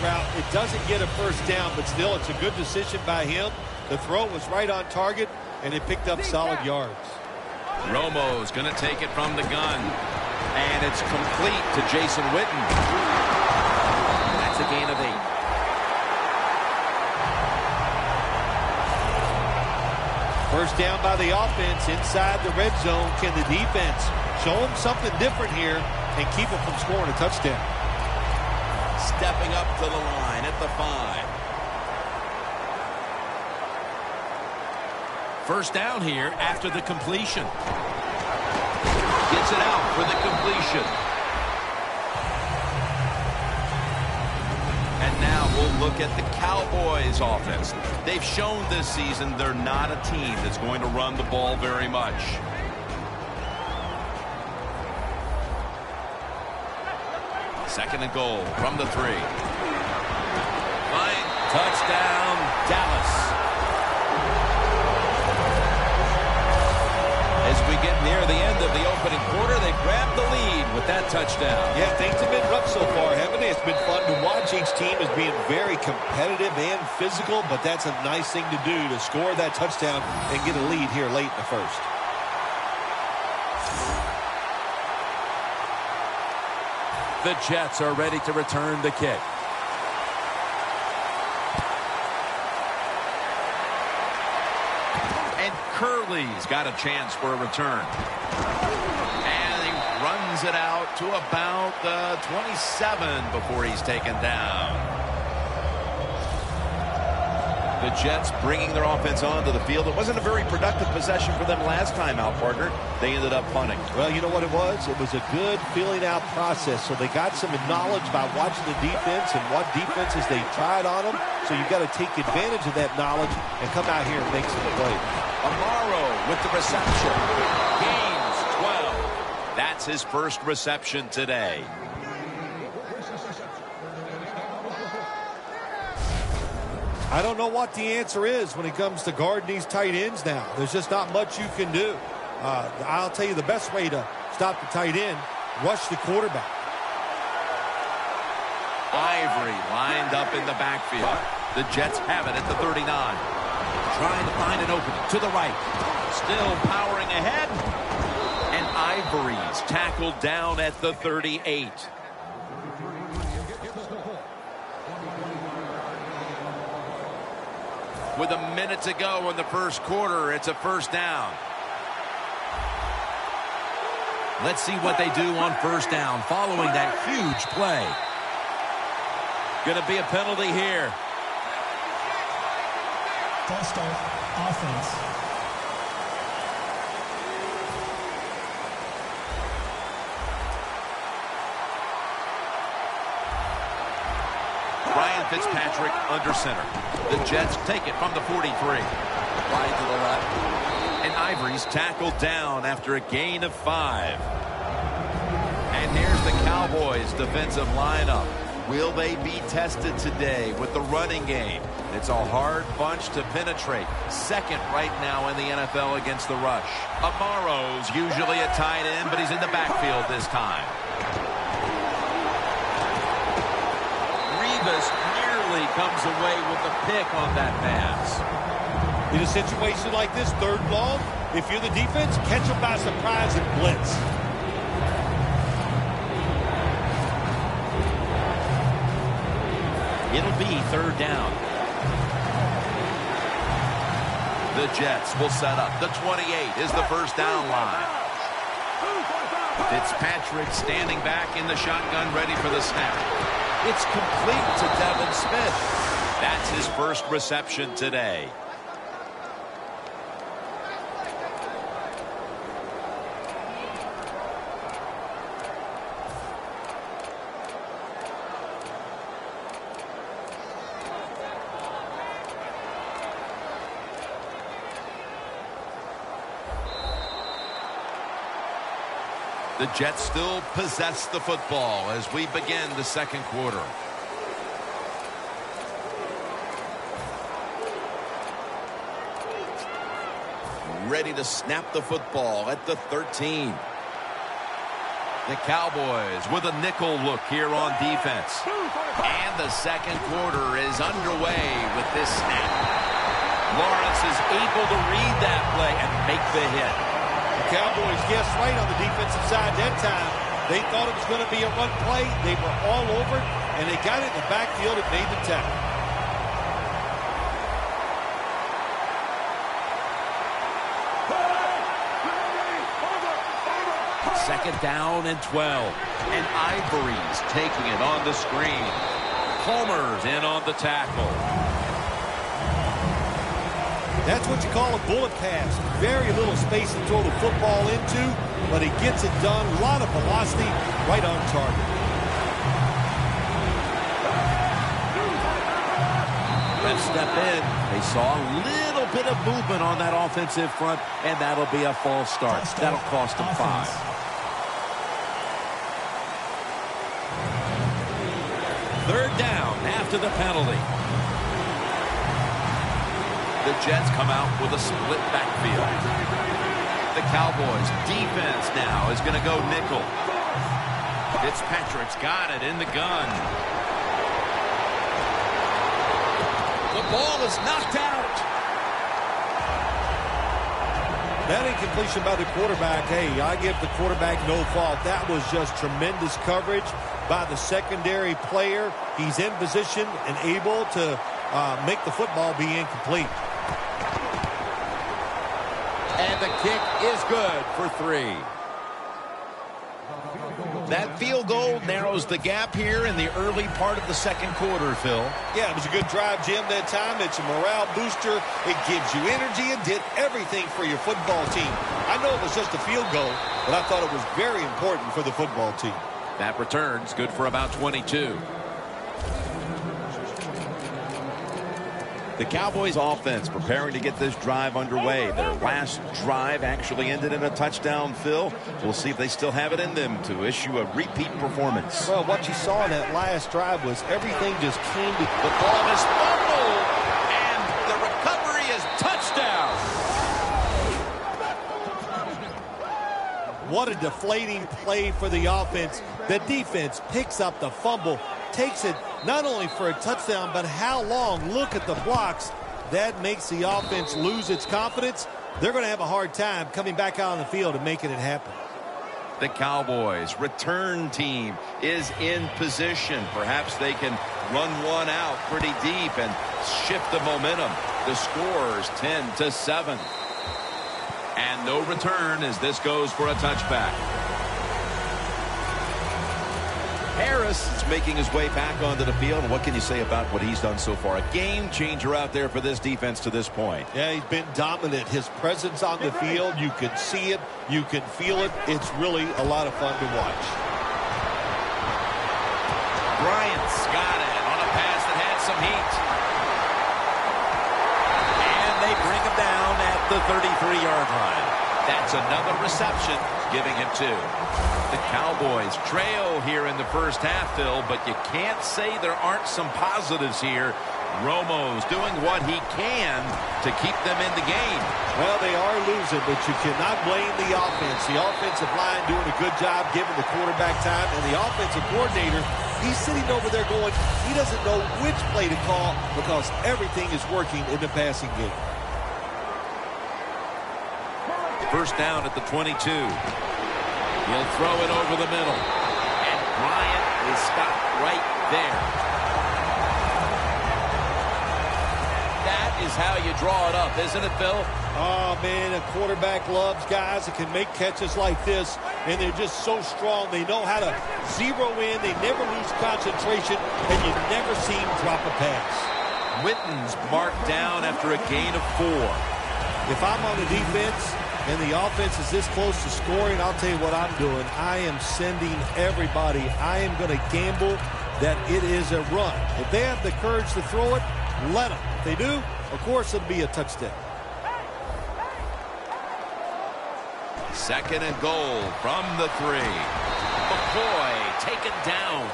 route. It doesn't get a first down, but still it's a good decision by him. The throw was right on target, and it picked up solid yards. Romo's going to take it from the gun. And it's complete to Jason Witten. That's a gain of 8. First down by the offense inside the red zone. Can the defense show them something different here and keep them from scoring a touchdown? Stepping up to the line at the 5. First down here after the completion. Gets it out for the completion. And now we'll look at the Cowboys offense. They've shown this season they're not a team that's going to run the ball very much. Second and goal from the 3. Fine. Touchdown, Dallas. As we get near the end of the opening quarter, they grab the lead with that touchdown. Yeah, things have been rough so far, haven't they? It's been fun to watch. Each team is being very competitive and physical, but that's a nice thing to do, to score that touchdown and get a lead here late in the first. The Jets are ready to return the kick. And Curley's got a chance for a return. And he runs it out to about the 27 before he's taken down. The Jets bringing their offense onto the field. It wasn't a very productive possession for them last time out, partner. They ended up punting. Well, you know what it was? It was a good filling out process. So they got some knowledge by watching the defense and what defenses they tried on them. So you've got to take advantage of that knowledge and come out here and make some plays. Amaro with the reception. Gains 12. That's his first reception today. I don't know what the answer is when it comes to guarding these tight ends now. There's just not much you can do. I'll tell you the best way to stop the tight end, rush the quarterback. Ivory lined up in the backfield. The Jets have it at the 39. Trying to find an opening to the right. Still powering ahead. And Ivory's tackled down at the 38. With a minute to go in the first quarter, it's a first down. Let's see what they do on first down following that huge play. Going to be a penalty here. False start, offense. Ryan Fitzpatrick under center. The Jets take it from the 43. Wide to the left. And Ivory's tackled down after a gain of 5. And here's the Cowboys defensive lineup. Will they be tested today with the running game? It's a hard bunch to penetrate. Second right now in the NFL against the rush. Amaro's usually a tight end, but he's in the backfield this time. Rivas nearly comes away with the pick on that pass. In a situation like this, third and long, if you're the defense, catch them by surprise and blitz. It'll be third down. The Jets will set up. The 28 is the first down line. Fitzpatrick standing back in the shotgun, ready for the snap. It's complete to Devin Smith. That's his first reception today. The Jets still possess the football as we begin the second quarter. Ready to snap the football at the 13. The Cowboys with a nickel look here on defense. And the second quarter is underway with this snap. Lawrence is able to read that play and make the hit. The Cowboys guessed right on the defensive side that time. They thought it was going to be a run play. They were all over it, and they got it in the backfield and made the tackle. Second down and 12. And Ivory's taking it on the screen. Palmer's in on the tackle. That's what you call a bullet pass. Very little space to throw the football into, but he gets it done. A lot of velocity, right on target. Let's step in. They saw a little bit of movement on that offensive front, and that'll be a false start. That'll cost them 5. Third down after the penalty. The Jets come out with a split backfield. The Cowboys defense now is going to go nickel. Fitzpatrick's got it in the gun. The ball is knocked out. That incompletion by the quarterback, hey, I give the quarterback no fault. That was just tremendous coverage by the secondary player. He's in position and able to make the football be incomplete. And the kick is good for 3. That field goal narrows the gap here in the early part of the second quarter, Phil. Yeah, it was a good drive, Jim, that time. It's a morale booster. It gives you energy and did everything for your football team. I know it was just a field goal, but I thought it was very important for the football team. That return's good for about 22. The Cowboys offense preparing to get this drive underway. Their last drive actually ended in a touchdown, Phil. We'll see if they still have it in them to issue a repeat performance. Well, what you saw in that last drive was everything just came to... The ball is fumbled, and the recovery is touchdown. What a deflating play for the offense. The defense picks up the fumble, takes it not only for a touchdown, but how long? Look at the blocks. That makes the offense lose its confidence. They're going to have a hard time coming back out on the field and making it happen. The Cowboys return team is in position. Perhaps they can run one out pretty deep and shift the momentum. The score's 10-7. And no return as this goes for a touchback. Harris is making his way back onto the field. And what can you say about what he's done so far? A game changer out there for this defense to this point. Yeah, he's been dominant. His presence on the field, you can see it, you can feel it. It's really a lot of fun to watch. Bryant's got it on a pass that had some heat. And they bring him down at the 33-yard line. That's another reception, giving him 2. The Cowboys trail here in the first half, Phil, but you can't say there aren't some positives here. Romo's doing what he can to keep them in the game. Well, they are losing, but you cannot blame the offense. The offensive line doing a good job giving the quarterback time, and the offensive coordinator, he's sitting over there going, he doesn't know which play to call because everything is working in the passing game. First down at the 22. He'll throw it over the middle. And Bryant is stopped right there. That is how you draw it up, isn't it, Phil? Oh, man, a quarterback loves guys that can make catches like this, and they're just so strong. They know how to zero in. They never lose concentration, and you never see them drop a pass. Witten's marked down after a gain of 4. If I'm on the defense and the offense is this close to scoring, I'll tell you what I'm doing. I am sending everybody. I am going to gamble that it is a run. If they have the courage to throw it, let them. If they do, of course, it'll be a touchdown. Second and goal from the 3. McCoy taken down.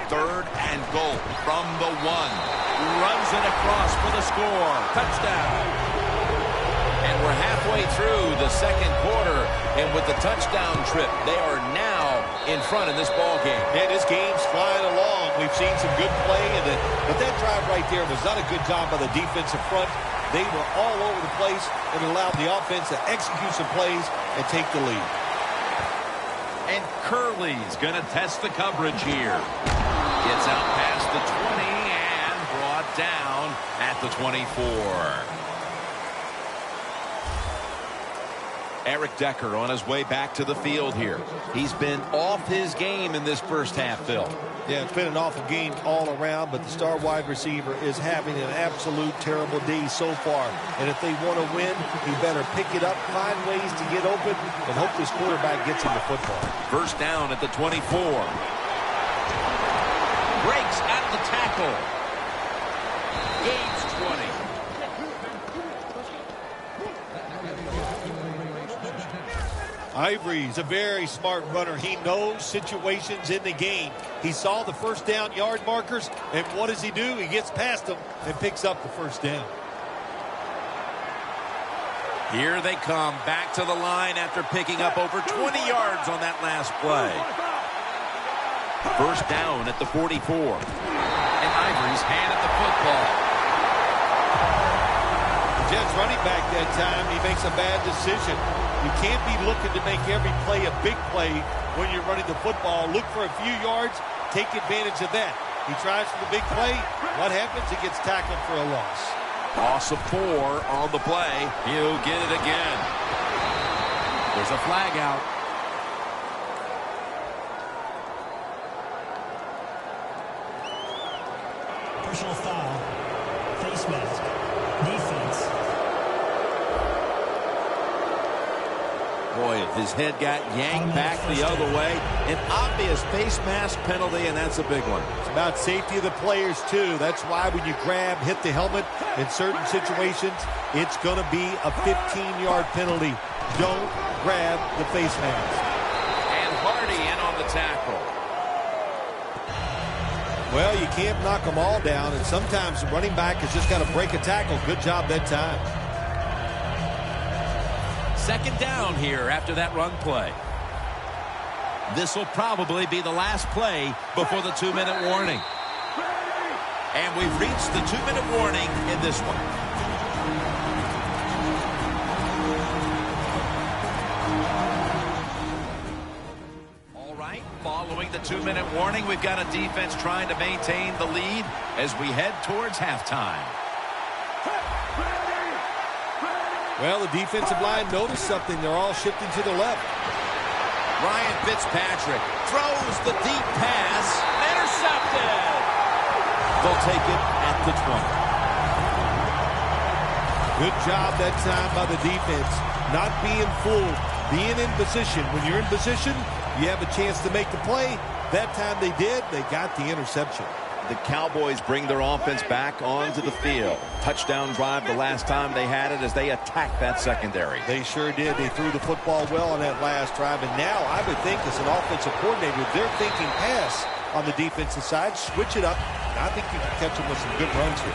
Third and goal from the 1. Runs it across for the score. Touchdown. And we're halfway through the second quarter, and with the touchdown trip, they are now in front in this ball game. Man, this game's flying along. We've seen some good play, but that drive right there was not a good job by the defensive front. They were all over the place and allowed the offense to execute some plays and take the lead. And Curley's going to test the coverage here. Gets out past the 20 and brought down at the 24. Eric Decker on his way back to the field here. He's been off his game in this first half, Phil. Yeah, it's been an awful game all around, but the star wide receiver is having an absolute terrible day so far. And if they want to win, he better pick it up, find ways to get open, and hope this quarterback gets him the football. First down at the 24. Breaks out of the tackle. Gains 20. Ivory's a very smart runner. He knows situations in the game. He saw the first down yard markers, and what does he do? He gets past them and picks up the first down. Here they come back to the line after picking up over 20 yards on that last play. First down at the 44. And Ivory's handed the football. The Jets running back that time, he makes a bad decision. You can't be looking to make every play a big play when you're running the football. Look for a few yards, take advantage of that. He tries for the big play. What happens? He gets tackled for a loss. Loss of 4 on the play. He'll get it again. There's a flag out. Personal foul. Face mask. Defense. Boy, if his head got yanked back the other way, an obvious face mask penalty, and that's a big one. It's about safety of the players, too. That's why when you grab, hit the helmet in certain situations, it's going to be a 15-yard penalty. Don't grab the face mask. And Hardy in on the tackle. Well, you can't knock them all down, and sometimes the running back has just got to break a tackle. Good job that time. Second down here after that run play. This will probably be the last play before the 2-minute warning. And we've reached the 2-minute warning in this one. All right, following the 2-minute warning, we've got a defense trying to maintain the lead as we head towards halftime. Well, the defensive line noticed something. They're all shifting to the left. Ryan Fitzpatrick throws the deep pass. Intercepted. They'll take it at the 20. Good job that time by the defense. Not being fooled. Being in position. When you're in position, you have a chance to make the play. That time they did. They got the interception. The Cowboys bring their offense back onto the field. Touchdown drive the last time they had it as they attacked that secondary. They sure did. They threw the football well on that last drive. And now I would think as an offensive coordinator, they're thinking pass on the defensive side. Switch it up. I think you can catch them with some good runs here.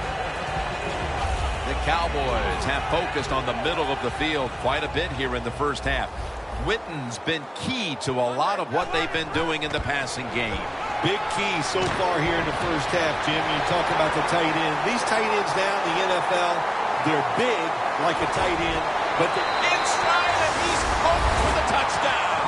The Cowboys have focused on the middle of the field quite a bit here in the first half. Witten's been key to a lot of what they've been doing in the passing game. Big key so far here in the first half, Jim. You talk about the tight end. These tight ends now in the NFL, they're big like a tight end, but they're in stride, and he's hooked for the touchdown.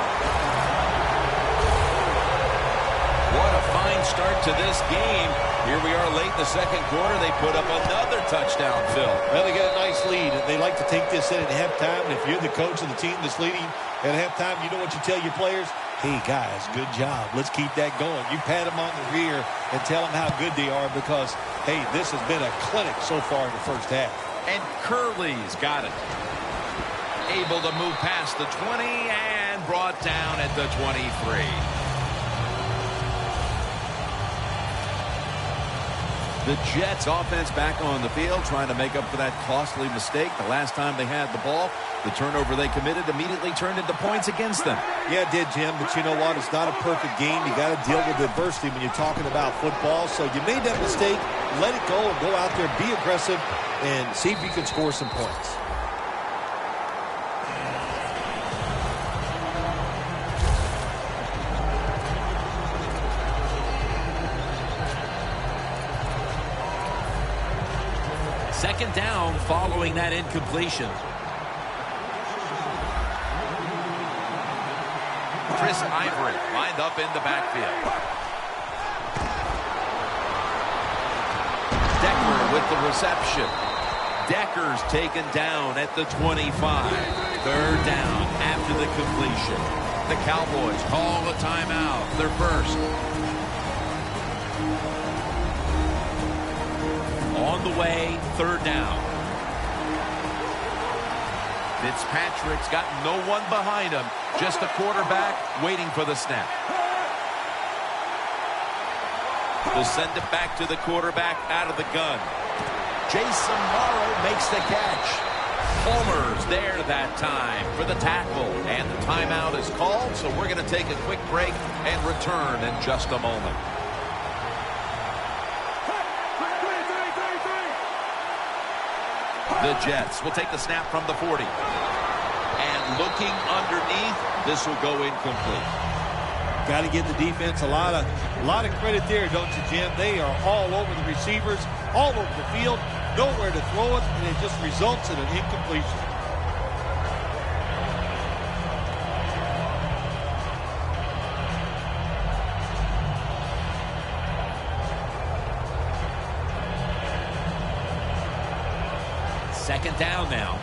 What a fine start to this game. Here we are late in the second quarter. They put up another touchdown, Phil. Well, they got a nice lead. They like to take this in at halftime. And if you're the coach of the team that's leading at halftime, you know what you tell your players? Hey, guys, good job. Let's keep that going. You pat them on the rear and tell them how good they are because, hey, this has been a clinic so far in the first half. And Curley's got it. Able to move past the 20 and brought down at the 23. The Jets offense back on the field trying to make up for that costly mistake. The last time they had the ball, the turnover they committed immediately turned into points against them. Yeah, it did, Jim, but you know what? It's not a perfect game. You got to deal with adversity when you're talking about football. So you made that mistake, let it go, and go out there, be aggressive, and see if you can score some points. Second down following that incompletion. Chris Ivory lined up in the backfield. Decker with the reception. Decker's taken down at the 25. Third down after the completion. The Cowboys call a timeout. Their first. On the way, third down. Fitzpatrick's got no one behind him, just a quarterback waiting for the snap. They'll send it back to the quarterback out of the gun. Jason Morrow makes the catch. Homer's there that time for the tackle, and the timeout is called, so we're going to take a quick break and return in just a moment. The Jets will take the snap from the 40. And looking underneath, this will go incomplete. Got to give the defense a lot of credit there, don't you, Jim? They are all over the receivers, all over the field, nowhere to throw it, and it just results in an incompletion. Second down now.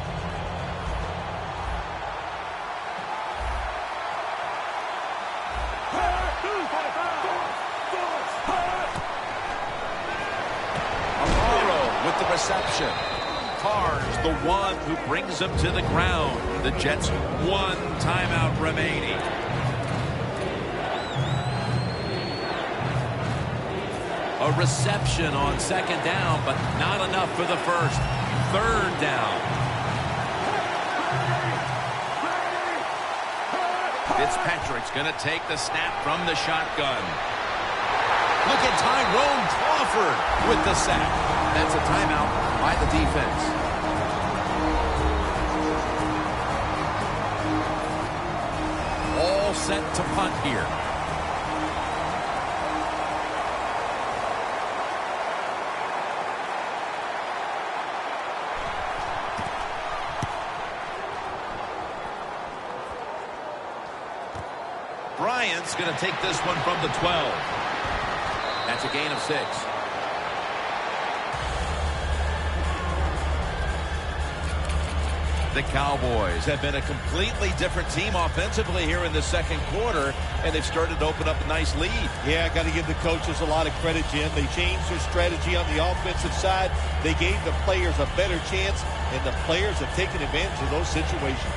Amaro with the reception. Carr's the one who brings him to the ground. The Jets one timeout remaining. A reception on second down, but not enough for the first. Third down. Fitzpatrick's going to take the snap from the shotgun. Look at Tyrone Crawford with the sack. That's a timeout by the defense. All set to punt here. Bryant's going to take this one from the 12. That's a gain of 6. The Cowboys have been a completely different team offensively here in the second quarter, and they've started to open up a nice lead. Yeah, got to give the coaches a lot of credit, Jim. They changed their strategy on the offensive side. They gave the players a better chance, and the players have taken advantage of those situations.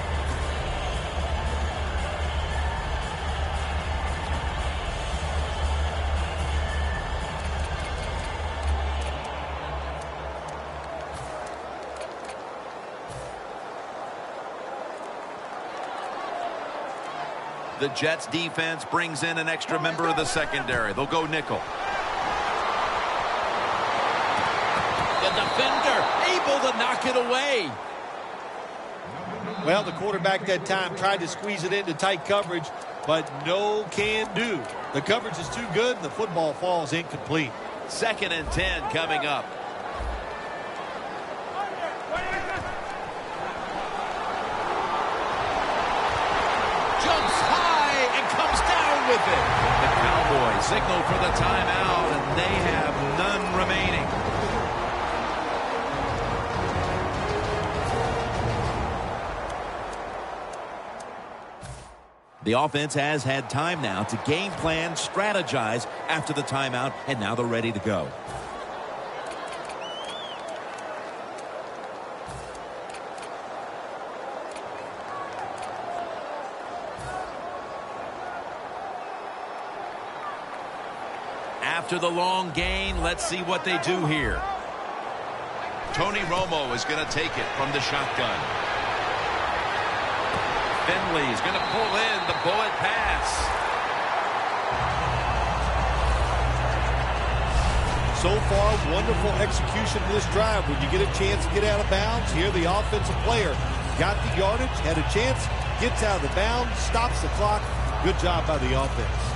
The Jets defense brings in an extra member of the secondary. They'll go nickel. The defender able to knock it away. Well, the quarterback that time tried to squeeze it into tight coverage, but no can do. The coverage is too good, and the football falls incomplete. 2nd and 10 coming up. With it. The Cowboys signal for the timeout, and they have none remaining. The offense has had time now to game plan, strategize after the timeout, and now they're ready to go. After the long gain, let's see what they do here. Tony Romo is going to take it from the shotgun. Finley's going to pull in the bullet pass. So far, wonderful execution in this drive. When you get a chance to get out of bounds, here the offensive player got the yardage, had a chance, gets out of the bounds, stops the clock. Good job by the offense.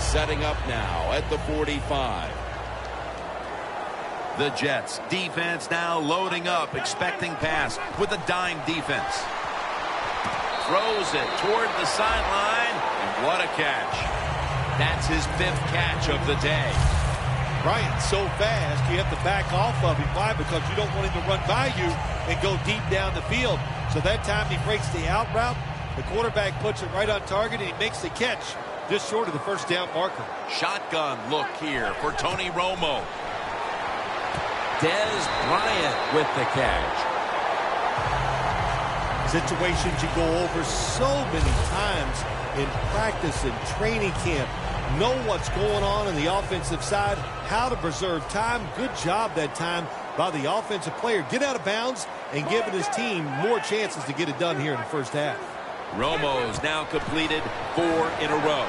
Setting up now at the 45. The Jets defense now loading up, expecting pass with a dime defense. Throws it toward the sideline, and what a catch. That's his 5th catch of the day. Bryant's so fast, you have to back off of him. Why? Because you don't want him to run by you and go deep down the field. So that time he breaks the out route, the quarterback puts it right on target, and he makes the catch just short of the first down marker. Shotgun look here for Tony Romo. Dez Bryant with the catch. Situations you go over so many times in practice and training camp. Know what's going on the offensive side, how to preserve time. Good job that time by the offensive player. Get out of bounds and giving his team more chances to get it done here in the first half. Romo's now completed 4 in a row.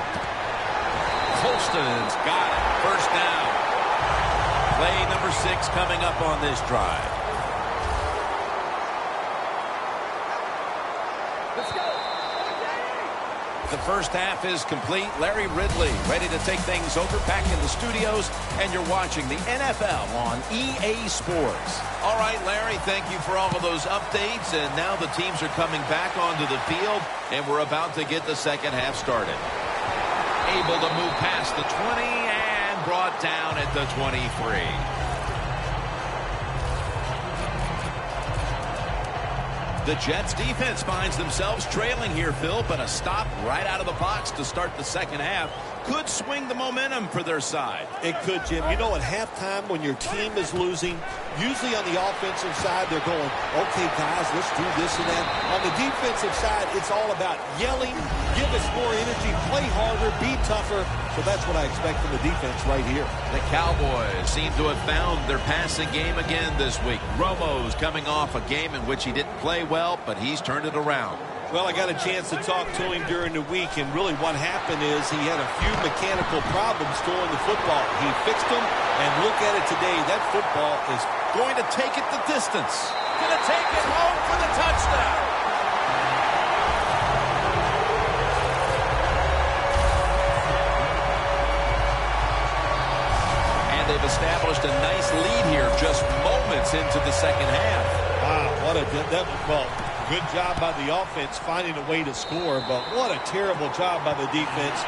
Colston's got it. First down. Play number 6 coming up on this drive. Let's go. The first half is complete. Larry Ridley ready to take things over back in the studios, and you're watching the NFL on EA Sports. All right, Larry, thank you for all of those updates, and now the teams are coming back onto the field, and we're about to get the second half started. Able to move past the 20 and brought down at the 23. The Jets defense finds themselves trailing here, Phil, but a stop right out of the box to start the second half could swing the momentum for their side. It could, Jim. You know, at halftime when your team is losing, usually on the offensive side they're going, okay, guys, let's do this and that. On the defensive side, it's all about yelling, give us more energy, play harder, be tougher. So that's what I expect from the defense right here. The Cowboys seem to have found their passing game again this week. Romo's coming off a game in which he didn't play well, but he's turned it around. Well, I got a chance to talk to him during the week, and really what happened is he had a few mechanical problems throwing the football. He fixed them, and look at it today. That football is going to take it the distance. Going to take it home for the touchdown. And they've established a nice lead here just moments into the second half. Wow, what a well, good job by the offense finding a way to score, but what a terrible job by the defense.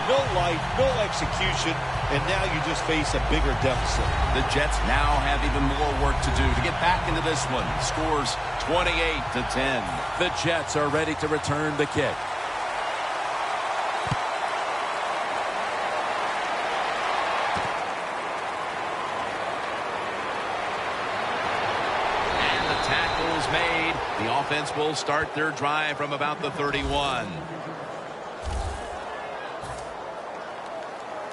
No life, no execution, and now you just face a bigger deficit. The Jets now have even more work to do to get back into this one. Scores 28-10. The Jets are ready to return the kick. Made. The offense will start their drive from about the 31.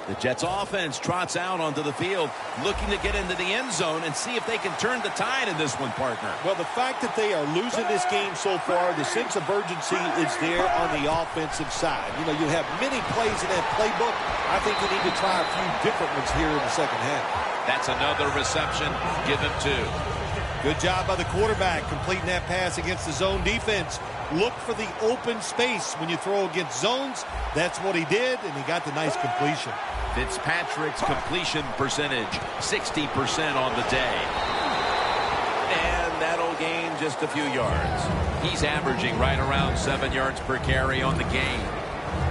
The Jets offense trots out onto the field, looking to get into the end zone and see if they can turn the tide in this one, partner. Well, the fact that they are losing this game so far, the sense of urgency is there on the offensive side. You know, you have many plays in that playbook. I think you need to try a few different ones here in the second half. That's another reception. Give him 2. Good job by the quarterback completing that pass against the zone defense. Look for the open space when you throw against zones. That's what he did, and he got the nice completion. Fitzpatrick's completion percentage, 60% on the day. And that'll gain just a few yards. He's averaging right around 7 yards per carry on the game.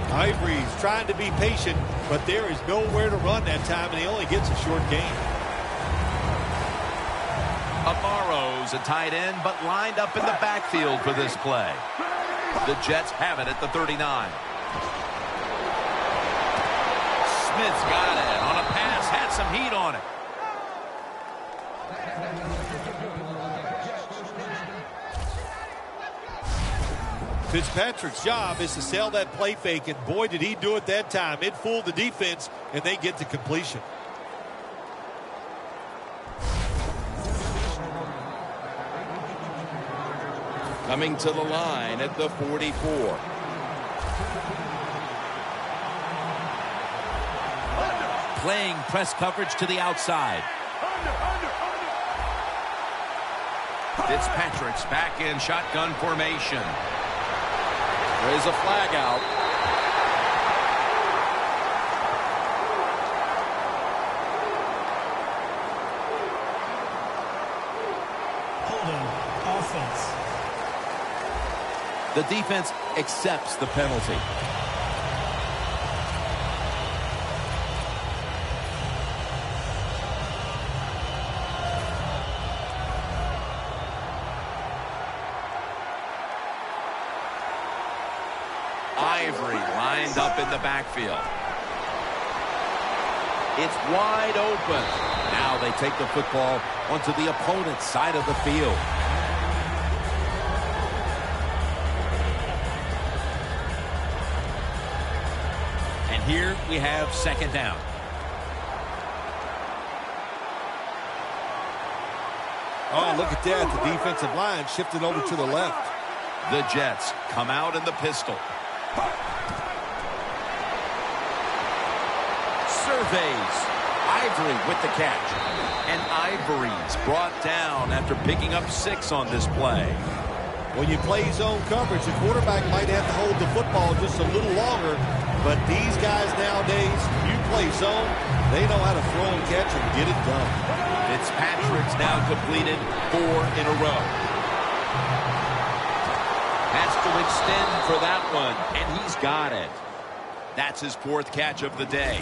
Ivory's trying to be patient, but there is nowhere to run that time, and he only gets a short gain. Amaro's a tight end, but lined up in the backfield for this play. The Jets have it at the 39. Smith's got it on a pass, had some heat on it. Fitzpatrick's job is to sell that play fake, and boy, did he do it that time. It fooled the defense, and they get to completion. Coming to the line at the 44. Playing press coverage to the outside. Fitzpatrick's back in shotgun formation. There is a flag out. Holding offense. The defense accepts the penalty. Ivory lined up in the backfield. It's wide open. Now they take the football onto the opponent's side of the field. And here we have second down. Oh, look at that. The defensive line shifted over to the left. The Jets come out in the pistol. Surveys. Ivory with the catch. And Ivory's brought down after picking up 6 on this play. When you play zone coverage, the quarterback might have to hold the football just a little longer, but these guys nowadays, you play zone, they know how to throw and catch and get it done. Fitzpatrick's now completed 4 in a row. Has to extend for that one, and he's got it. That's his 4th catch of the day.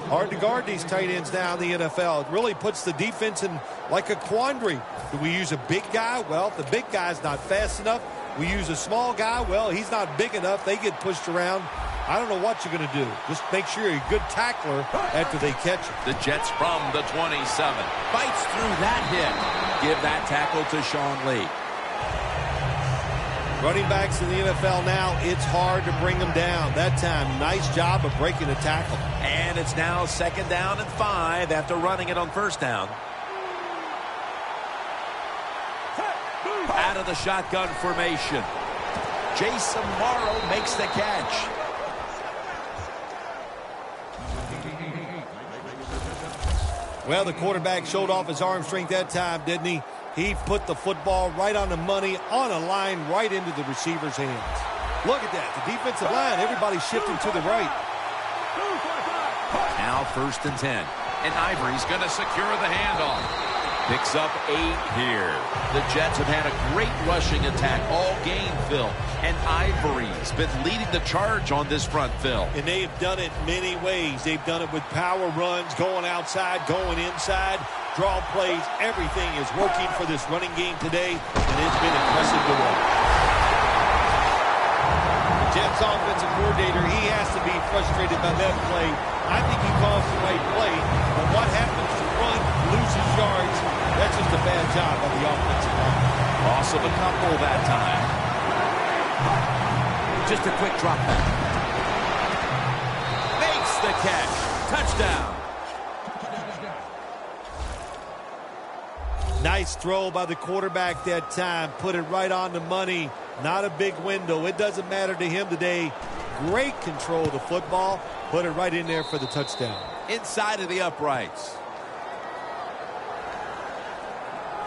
Hard to guard these tight ends now in the NFL. It really puts the defense in like a quandary. Do we use a big guy? Well, if the big guy's not fast enough, we use a small guy. Well, he's not big enough. They get pushed around. I don't know what you're going to do. Just make sure you're a good tackler after they catch it. The Jets from the 27. Fights through that hit. Give that tackle to Sean Lee. Running backs in the NFL now, it's hard to bring them down. That time, nice job of breaking a tackle. And it's now 2nd down and 5 after running it on 1st down. Out of the shotgun formation. Jason Morrow makes the catch. Well, the quarterback showed off his arm strength that time, didn't he? He put the football right on the money, on a line, right into the receiver's hands. Look at that. The defensive line, everybody's shifting to the right. Now 1st and 10. And Ivory's going to secure the handoff. Picks up 8 here. The Jets have had a great rushing attack all game, Phil. And Ivory's been leading the charge on this front, Phil. And they have done it many ways. They've done it with power runs, going outside, going inside, draw plays. Everything is working for this running game today, and it's been impressive to watch. The Jets offensive coordinator, he has to be frustrated by that play. I think he calls the right play, but what happens to run, loses yards, that's just a bad job on the offensive line. Loss of a couple that time. Just a quick drop back. Makes the catch. Touchdown. Nice throw by the quarterback that time. Put it right on the money. Not a big window. It doesn't matter to him today. Great control of the football. Put it right in there for the touchdown. Inside of the uprights.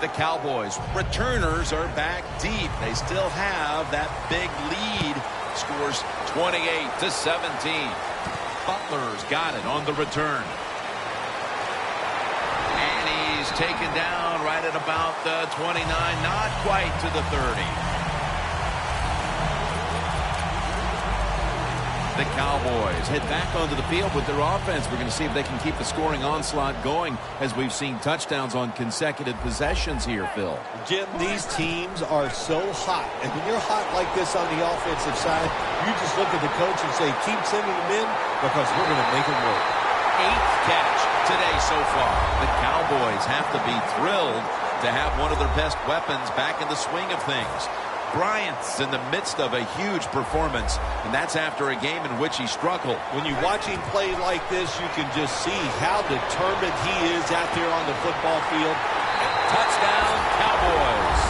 The Cowboys returners are back deep. They still have that big lead. Scores 28-17. Butler's got it on the return. And he's taken down right at about the 29, not quite to the 30. The Cowboys head back onto the field with their offense. We're going to see if they can keep the scoring onslaught going as we've seen touchdowns on consecutive possessions here, Phil. Jim, these teams are so hot. And when you're hot like this on the offensive side, you just look at the coach and say, keep sending them in because we're going to make it work. 8th catch today so far. The Cowboys have to be thrilled to have one of their best weapons back in the swing of things. Bryant's in the midst of a huge performance, and that's after a game in which he struggled. When you watch him play like this, you can just see how determined he is out there on the football field. Touchdown, Cowboys.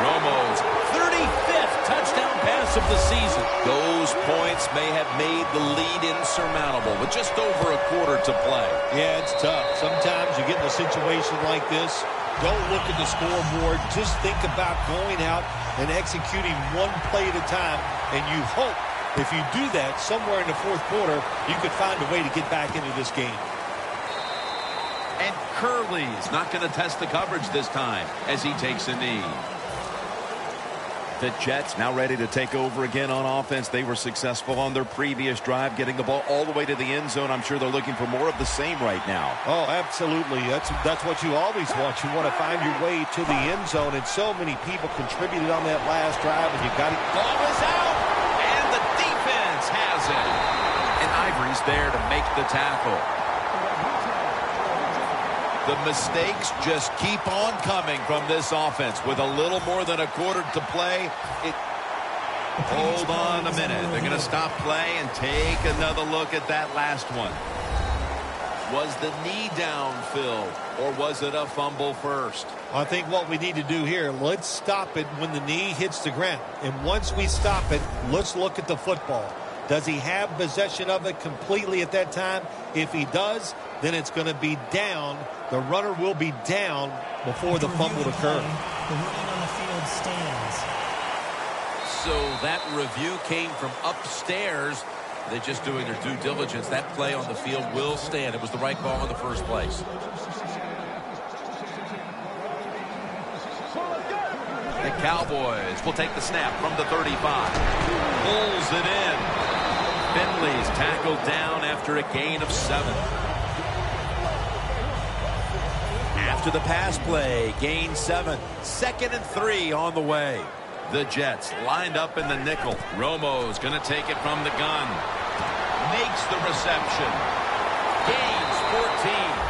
Romo's 35th touchdown pass of the season. Those points may have made the lead insurmountable with just over a quarter to play. Yeah, it's tough. Sometimes you get in a situation like this, don't look at the scoreboard. Just think about going out and executing one play at a time. And you hope if you do that somewhere in the fourth quarter, you could find a way to get back into this game. And Curley's not going to test the coverage this time as he takes a knee. The Jets now ready to take over again on offense. They were successful on their previous drive, getting the ball all the way to the end zone. I'm sure they're looking for more of the same right now. Oh, absolutely. That's what you always want. You want to find your way to the end zone, and so many people contributed on that last drive, and you got it. Ball is out, and the defense has it. And Ivory's there to make the tackle. The mistakes just keep on coming from this offense. With a little more than a quarter to play, hold on a minute. They're going to stop play and take another look at that last one. Was the knee down, Phil, or was it a fumble first? I think what we need to do here, let's stop it when the knee hits the ground. And once we stop it, let's look at the football. Does he have possession of it completely at that time? If he does, then it's going to be down. The runner will be down before the fumble occurs. The ruling on the field stands. So that review came from upstairs. They're just doing their due diligence. That play on the field will stand. It was the right call in the first place. The Cowboys will take the snap from the 35. Pulls it in. Finley's tackled down after a gain of 7. After the pass play, gain 7. 2nd and 3 on the way. The Jets lined up in the nickel. Romo's going to take it from the gun. Makes the reception. Gains 14.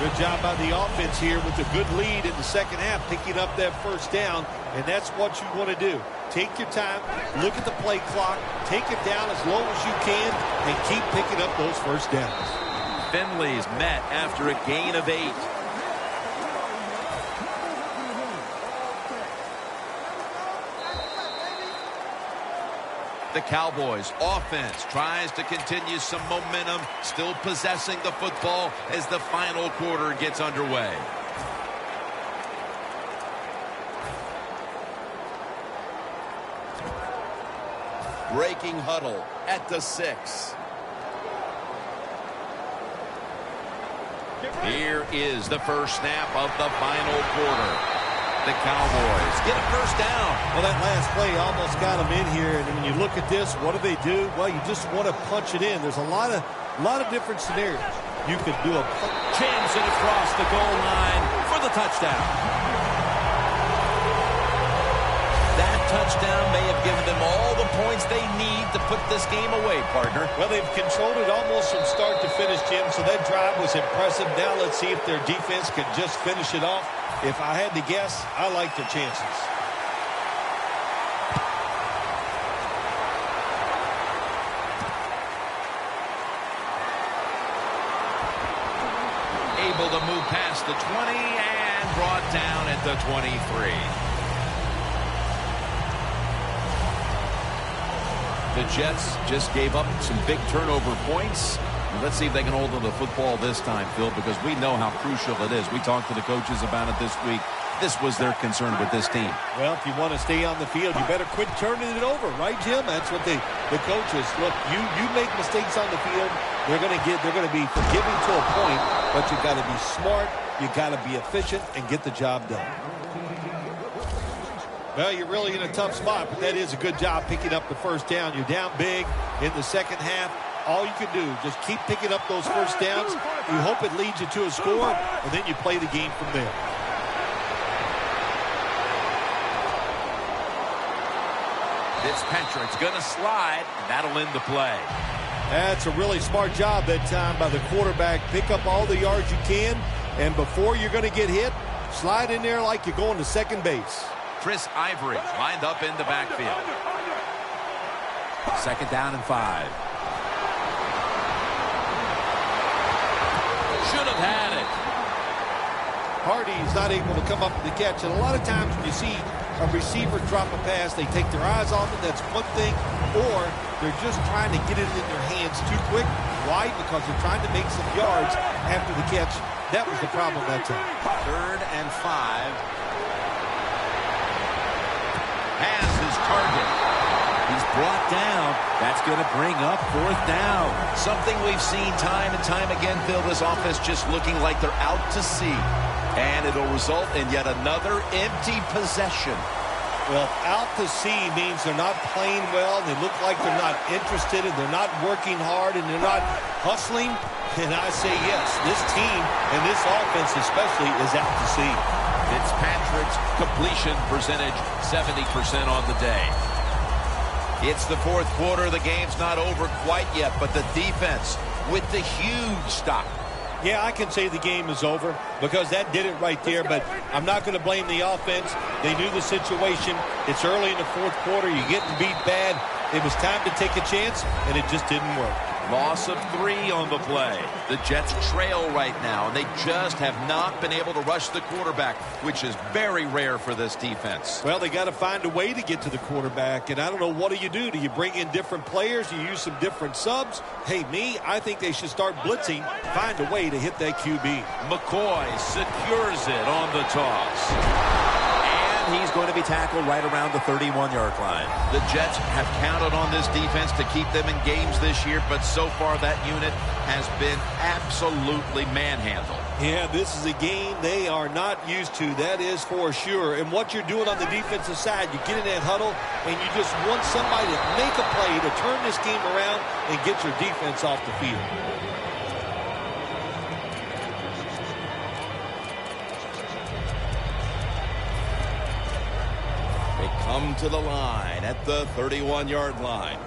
Good job by the offense here with a good lead in the second half, picking up that first down, and that's what you want to do. Take your time, look at the play clock, take it down as low as you can, and keep picking up those first downs. Finley's met after a gain of 8. The Cowboys offense tries to continue some momentum, still possessing the football as the final quarter gets underway. Breaking huddle at the 6. Here is the first snap of the final quarter. The Cowboys get a first down. Well, that last play almost got them in here, and when you look at this, what do? Well, you just want to punch it in. There's a lot of different scenarios. You could do a chance it across the goal line for the touchdown. That touchdown may have given them all the points they need to put this game away, partner. Well, they've controlled it almost from start to finish, Jim, so that drive was impressive. Now let's see if their defense can just finish it off. If I had to guess, I like their chances. Able to move past the 20 and brought down at the 23. The Jets just gave up some big turnover points. Let's see if they can hold on to the football this time, Phil, because we know how crucial it is. We talked to the coaches about it this week. This was their concern with this team. Well, if you want to stay on the field, you better quit turning it over, right, Jim? That's what the coaches look. You make mistakes on the field, they're going to be forgiving to a point, but you got to be smart, you got to be efficient, and get the job done. Well, you're really in a tough spot, but that is a good job picking up the first down. You're down big in the second half. All you can do, just keep picking up those first downs. You hope it leads you to a score, and then you play the game from there. Fitzpatrick's going to slide, and that'll end the play. That's a really smart job that time by the quarterback. Pick up all the yards you can, And before you're going to get hit, slide in there like you're going to second base. Chris Ivory lined up in the backfield. 2nd down and 5. Should have had it. Hardy's not able to come up with the catch. And a lot of times when you see a receiver drop a pass, they take their eyes off it. That's one thing. Or they're just trying to get it in their hands too quick. Why? Because they're trying to make some yards after the catch. That was the problem that time. 3rd and 5. Has his target. He's brought down. That's going to bring up 4th down. Something we've seen time and time again, Phil, this offense just looking like they're out to sea. And it'll result in yet another empty possession. Well, out to sea means they're not playing well. They look like they're not interested, and they're not working hard, and they're not hustling. And I say yes, this team and this offense especially is out to sea. Fitzpatrick's completion percentage 70% on the day. It's the 4th quarter. The game's not over quite yet, but the defense with the huge stop. Yeah, I can say the game is over because that did it right there, but I'm not going to blame the offense. They knew the situation. It's early in the 4th quarter. You're getting beat bad. It was time to take a chance, and it just didn't work. Loss of 3 on the play. The Jets trail right now, and they just have not been able to rush the quarterback, which is very rare for this defense. Well, they got to find a way to get to the quarterback, and I don't know, what do? Do you bring in different players? Do you use some different subs? Hey, I think they should start blitzing, find a way to hit that QB. McCoy secures it on the toss. He's going to be tackled right around the 31-yard line. The Jets have counted on this defense to keep them in games this year, but so far that unit has been absolutely manhandled. Yeah, this is a game they are not used to, that is for sure. And what you're doing on the defensive side, you get in that huddle, and you just want somebody to make a play to turn this game around and get your defense off the field. Come to the line at the 31-yard line.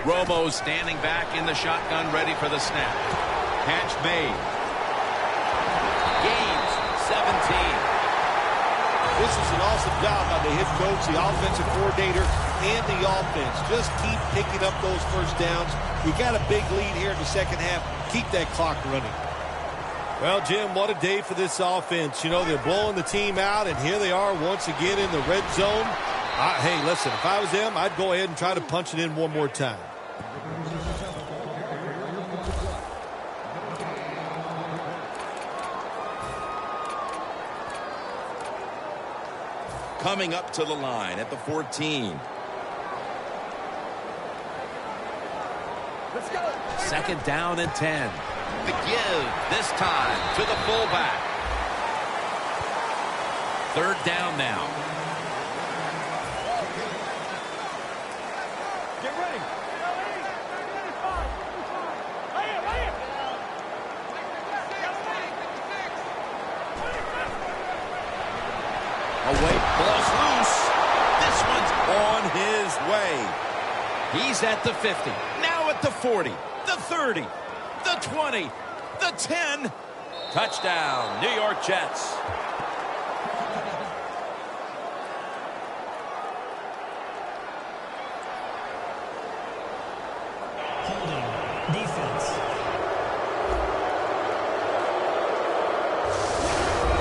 Romo standing back in the shotgun, ready for the snap. Catch made. Gains 17. This is an awesome job by the head coach, the offensive coordinator, and the offense. Just keep picking up those first downs. We got a big lead here in the second half. Keep that clock running. Well, Jim, what a day for this offense. You know, they're blowing the team out, and here they are once again in the red zone. Hey, listen, if I was them, I'd go ahead and try to punch it in one more time. Coming up to the line at the 14. Let's go. 2nd down and 10. The give this time to the fullback. 3rd down now. Get ready. Away, ball's loose. This one's on his way. He's at the 50. Now at the 40. The 30. The 20, the 10, touchdown, New York Jets. Holding. Defense.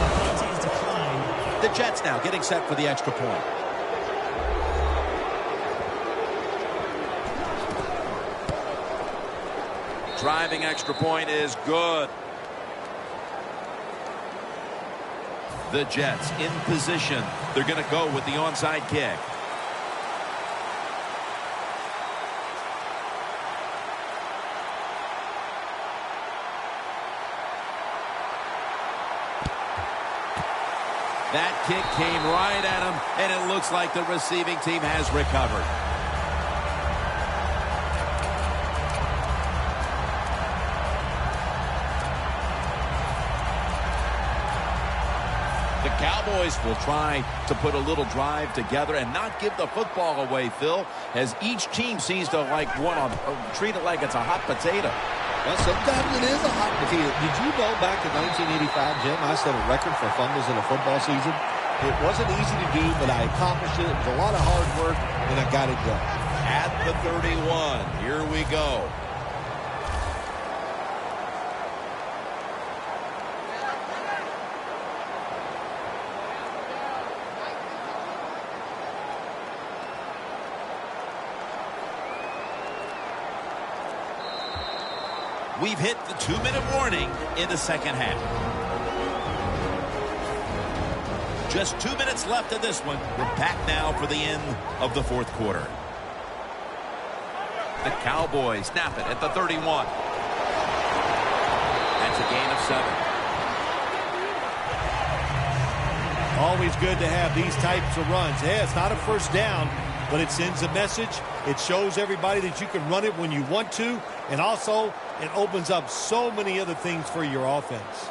The penalty is declined. The Jets now getting set for the extra point. Driving extra point is good. The Jets in position. They're going to go with the onside kick. That kick came right at him, and it looks like the receiving team has recovered. The Cowboys will try to put a little drive together and not give the football away, Phil, as each team seems to treat it like it's a hot potato. Well, sometimes it is a hot potato. Did you know back in 1985, Jim, I set a record for fumbles in a football season? It wasn't easy to do, but I accomplished it. It was a lot of hard work, and I got it done. At the 31, here we go. We've hit the 2-minute warning in the second half. Just 2 minutes left of this one. We're back now for the end of the fourth quarter. The Cowboys snap it at the 31. That's a gain of 7. Always good to have these types of runs. Yeah, it's not a first down, but it sends a message. It shows everybody that you can run it when you want to, and also it opens up so many other things for your offense.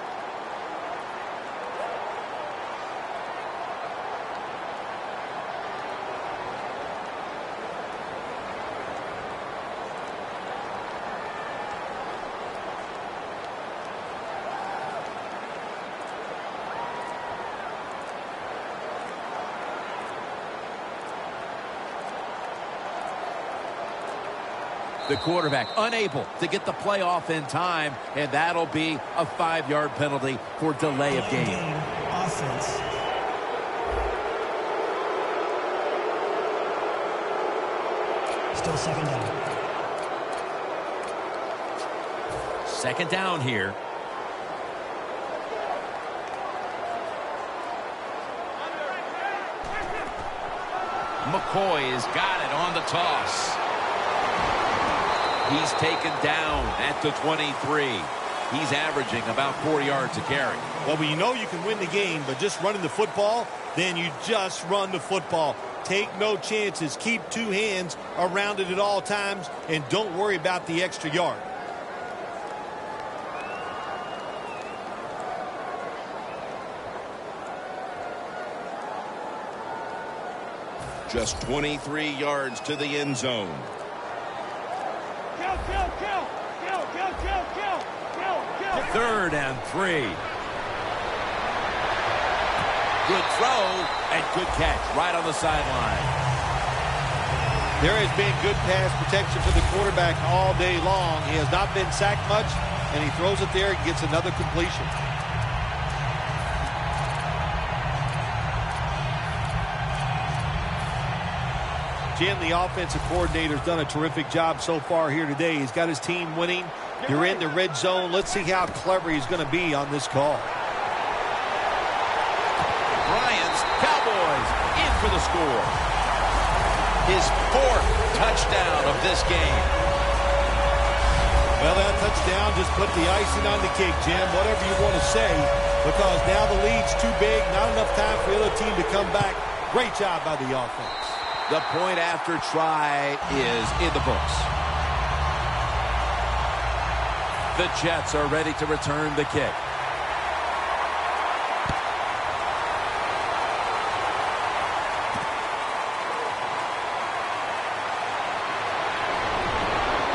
The quarterback unable to get the play off in time, and that'll be a 5-yard penalty for delay of game. Offense. Still second down. Second down here. McCoy has got it on the toss. He's taken down at the 23. He's averaging about 4 yards a carry. Well, you know you can win the game, but just running the football, then you just run the football. Take no chances. Keep two hands around it at all times, and don't worry about the extra yard. Just 23 yards to the end zone. Third and 3. Good throw and good catch right on the sideline. There has been good pass protection for the quarterback all day long. He has not been sacked much, and he throws it there and gets another completion. Jim, the offensive coordinator, has done a terrific job so far here today. He's got his team winning. You're in the red zone. Let's see how clever he's going to be on this call. Bryant's Cowboys in for the score. His 4th touchdown of this game. Well, that touchdown just put the icing on the cake, Jim, whatever you want to say, because now the lead's too big, not enough time for the other team to come back. Great job by the offense. The point after try is in the books. The Jets are ready to return the kick.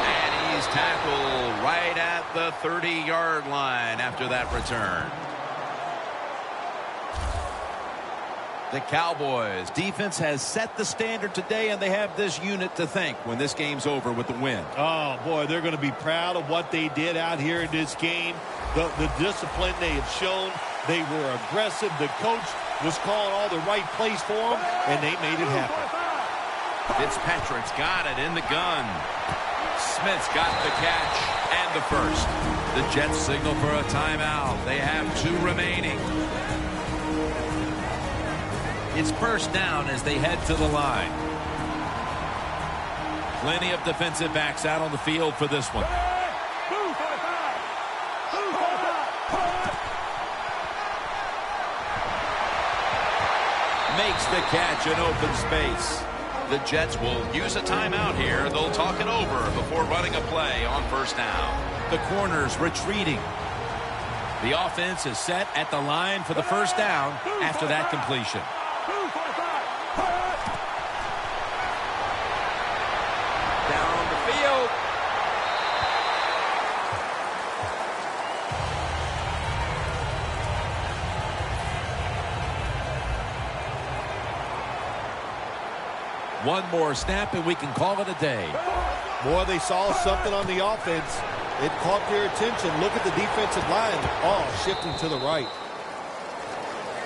And he's tackled right at the 30-yard line after that return. The Cowboys defense has set the standard today, and they have this unit to thank when this game's over with the win. Oh, boy, they're going to be proud of what they did out here in this game. The discipline they have shown. They were aggressive. The coach was calling all the right plays for them, and they made it happen. Fitzpatrick's got it in the gun. Smith's got the catch and the first. The Jets signal for a timeout. They have 2 remaining. It's first down as they head to the line. Plenty of defensive backs out on the field for this one. Makes the catch in open space. The Jets will use a timeout here. They'll talk it over before running a play on first down. The corner's retreating. The offense is set at the line for the first down after that completion. Down the field. One more snap and we can call it a day. Boy, they saw something on the offense. It caught their attention. Look at the defensive line, all shifting to the right.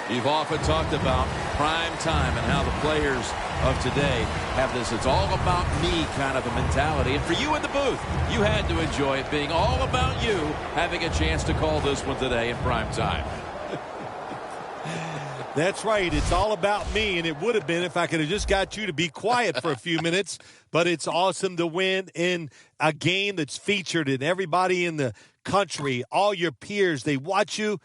You've often talked about prime time and how the players of today have this "it's all about me" kind of a mentality. And for you in the booth, you had to enjoy it being all about you, having a chance to call this one today in prime time. That's right. It's all about me, and it would have been if I could have just got you to be quiet for a few minutes. But it's awesome to win in a game that's featured in everybody in the country. All your peers, they watch you.